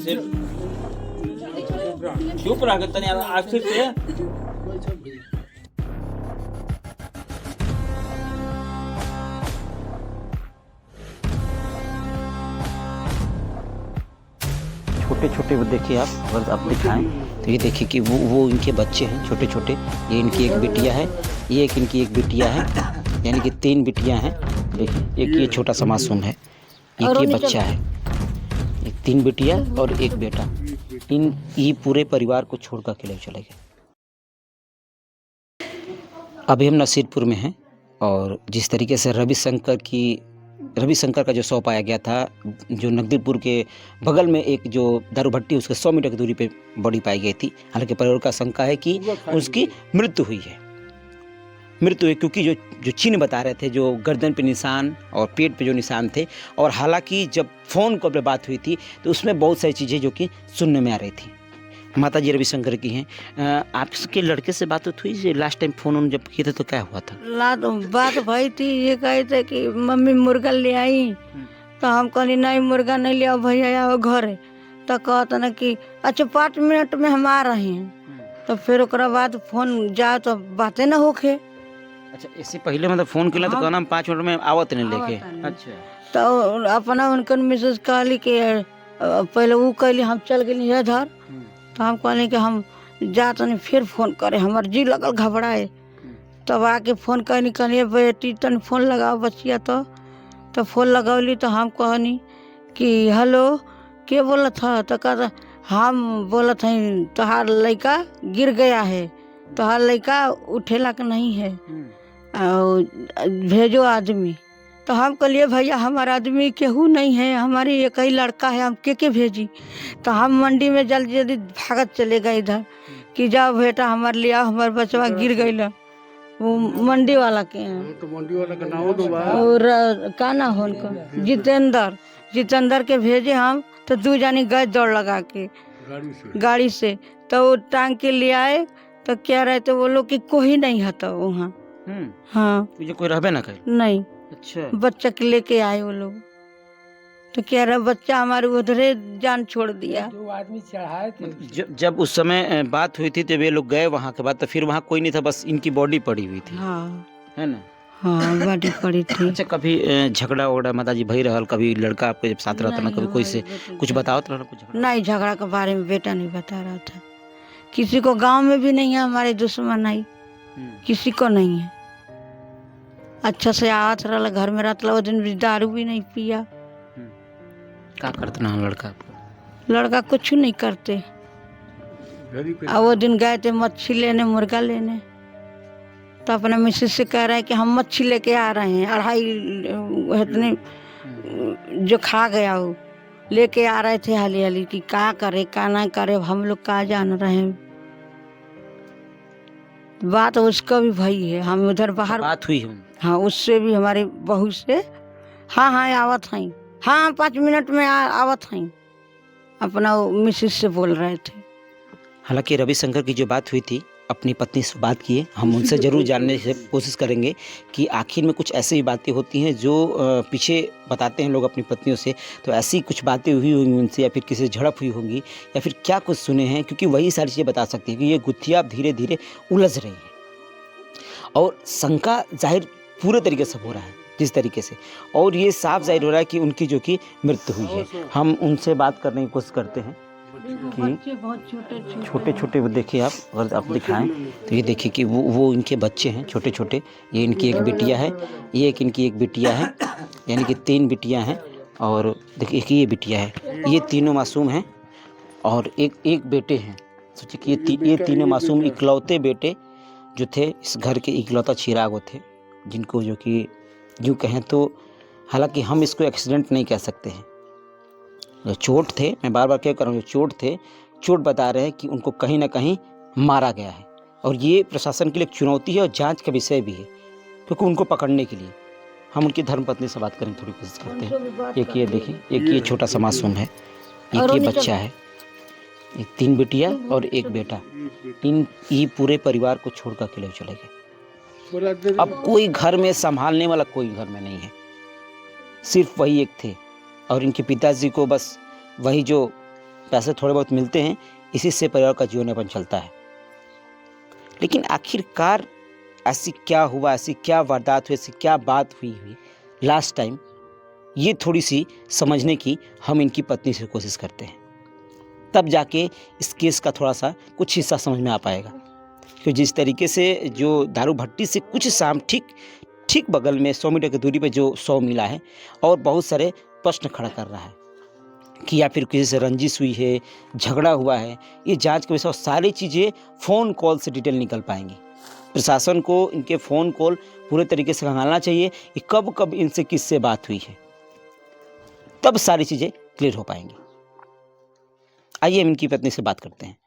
से चुप रह गए तनी आखिर से। छोटे छोटे वो देखिए आप, अगर आप दिखाएं तो ये देखिए कि वो इनके बच्चे हैं छोटे छोटे। ये इनकी एक बिटिया है, ये एक इनकी एक बिटिया है, यानी कि 3 बिटियां हैं। देखिए एक ये छोटा सा मासूम है, एक ये बच्चा है, एक 3 बिटिया और एक बेटा। ये पूरे परिवार को छोड़कर अकेले चले गए। अभी हम नसीरपुर में हैं और जिस तरीके से रविशंकर का जो शव पाया गया था, जो नकदीपुर के बगल में एक जो दारू भट्टी, उसके 100 मीटर की दूरी पे बॉडी पाई गई थी। हालांकि परिवार का शंका है कि उसकी मृत्यु हुई है, क्योंकि जो चिन्ह बता रहे थे, जो गर्दन पे निशान और पेट पे जो निशान थे, और हालांकि जब फ़ोन कॉल पे बात हुई थी तो उसमें बहुत सारी चीज़ें जो कि सुनने में आ रही थी। माता जी रविशंकर की हैं। आपके लड़के से बात हुई लास्ट टाइम फ़ोन जब किए थे तो क्या हुआ था? बात भाई थी, ये कहे थे कि मम्मी मुर्गा ले आई, तो हम कहली नहीं मुर्गा नहीं ले आओ भैया, आओ घर। तो कहता ना कि अच्छा 5 मिनट में हम आ रहे हैं। तो फिर ओकरा बाद फोन जाओ तो बातें ना होखे। अच्छा, इससे पहले मतलब फ़ोन किया तो कहना 5 मिनट में आवत नहीं लेके। अच्छा, तो अपना उनकर मिसेज कहली कि पहले वो कहली हम चल गए इधर, तो हम कहली कि हम जात नहीं, फिर फोन करे, हमार जी लगल घबराए। तब आके फोन कहनी बेटी तन फोन लगाओ बचिया। तो फोन लगौली तो हम कहनी कि हेलो के बोला था? तो कहता हम बोलत हैं तोहार लड़का गिर गया है, तोहार लड़का उठेला के नहीं है, और भेजो आदमी। तो हम कहलिए भैया हमारा आदमी केहू नहीं है, हमारी एक ही लड़का है, हम के भेजी? तो हम मंडी में जल्दी जल्दी भागत चले गए इधर कि जाओ बेटा हमारे लिए आओ, हमारे बचवा गिर गई। वो मंडी वाला के हैं, तो मंडी वाला का नाम तो बा और का ना हो उनका जितेंद्र के भेजे हम। तो 2 जानी गए दौड़ लगा के गाड़ी से, तो वो टांग के ले आए। तो क्या रहे थे वो लोग कि कोई नहीं था वहाँ। हाँ, तुझे कोई रहबे ना करे? नहीं, अच्छा, बच्चा के लेके आए वो लोग। तो कह रहा बच्चा हमारे उधरे जान छोड़ दिया। जो आदमी चढ़ाए थे जब उस समय बात हुई थी जब ये लोग गए वहाँ के बाद, तो फिर वहाँ कोई नहीं था, बस इनकी बॉडी पड़ी हुई थी, हाँ है ना? हाँ, बड़ी पड़ी थी। अच्छा, कभी झगड़ा वगड़ा माता जी भई रहल? कभी लड़का आपके जब साथ रहता ना, कभी कोई से कुछ बताओ तो कुछ झगड़ा? नहीं, झगड़ा के बारे में बेटा नहीं बता रहा था। किसी को गांव में भी नहीं है हमारे दुश्मन आई, किसी को नहीं है। अच्छा से आवत रहा घर में, रहता वो दिन भी दारू भी नहीं पिया। क्या करता ना लड़का आपका? लड़का कुछ नहीं करते। और वो दिन गए थे मच्छी लेने, मुर्गा लेने, तो अपने मिसेज से कह रहे हैं कि हम मच्छी लेके आ रहे हैं, 2.5 इतने जो खा गया वो लेके आ रहे थे हाली हाली कि क्या करे क्या ना करे, हम लोग क्या जान रहे हैं। बात उसका भी भाई है, हम उधर बाहर बात हुई हम। हाँ, उससे भी हमारे बहू से। हाँ हाँ आवत हैं, हाँ 5 मिनट में आवत हैं, अपना मिसेज से बोल रहे थे। हालांकि रविशंकर की जो बात हुई थी, अपनी पत्नी से बात किए, हम उनसे ज़रूर जानने की कोशिश करेंगे कि आखिर में कुछ ऐसी बातें होती हैं जो पीछे बताते हैं लोग अपनी पत्नियों से। तो ऐसी कुछ बातें हुई होंगी उनसे, या फिर किसी झड़प हुई होंगी, या फिर क्या कुछ सुने हैं, क्योंकि वही सारी चीज़ें बता सकती हैं कि ये गुत्थियाँ धीरे धीरे उलझ रही हैं और शंका जाहिर पूरे तरीके से हो रहा है जिस तरीके से, और ये साफ जाहिर हो रहा है कि उनकी जो कि मृत्यु हुई है। हम उनसे बात करने की कोशिश करते हैं कि बहुत छोटे छोटे वो देखिए आप, अगर आप दिखाएं तो ये देखिए कि वो इनके बच्चे हैं छोटे छोटे। ये इनकी एक बिटिया है, ये एक इनकी एक बिटिया है, यानी कि 3 बिटियां हैं, और देखिए कि ये बिटिया है। ये तीनों मासूम हैं और एक बेटे हैं। सोचिए कि ये तीनों मासूम इकलौते बेटे जो थे इस घर के, इकलौता चिराग थे, जिनको जो कि यूँ कहें तो, हालांकि हम इसको एक्सीडेंट नहीं कह सकते हैं, जो चोट थे, मैं बार बार क्या कर रहा हूँ, जो चोट थे, चोट बता रहे हैं कि उनको कहीं ना कहीं मारा गया है। और ये प्रशासन के लिए एक चुनौती है और जांच का विषय भी है, क्योंकि उनको पकड़ने के लिए हम उनकी धर्मपत्नी से बात करने की थोड़ी कोशिश करते हैं। एक ये देखिए, एक ये छोटा सा मासूम है, एक ये बच्चा है, एक 3 बिटिया और एक बेटा। ये पूरे परिवार को छोड़कर अकेले चले गए। अब कोई घर में संभालने वाला कोई घर में नहीं है, सिर्फ वही एक थे, और इनके पिताजी को बस वही जो पैसे थोड़े बहुत मिलते हैं, इसी से परिवार का जीवन यापन चलता है। लेकिन आखिरकार ऐसी क्या हुआ, ऐसी क्या वारदात हुई, ऐसी क्या बात हुई लास्ट टाइम, ये थोड़ी सी समझने की हम इनकी पत्नी से कोशिश करते हैं, तब जाके इस केस का थोड़ा सा कुछ हिस्सा समझ में आ पाएगा। क्योंकि जिस तरीके से जो दारू भट्टी से कुछ शाम ठीक बगल में 100 मीटर की दूरी पे जो 100 मिला है, और बहुत सारे प्रश्न खड़ा कर रहा है कि या फिर किसी से रंजिश हुई है, झगड़ा हुआ है। ये जांच के विषय सारी चीज़ें फ़ोन कॉल से डिटेल निकल पाएंगी। प्रशासन को इनके फ़ोन कॉल पूरे तरीके से खंगालना चाहिए कि कब कब इनसे किससे बात हुई है, तब सारी चीज़ें क्लियर हो पाएंगी। आइए हम इनकी पत्नी से बात करते हैं।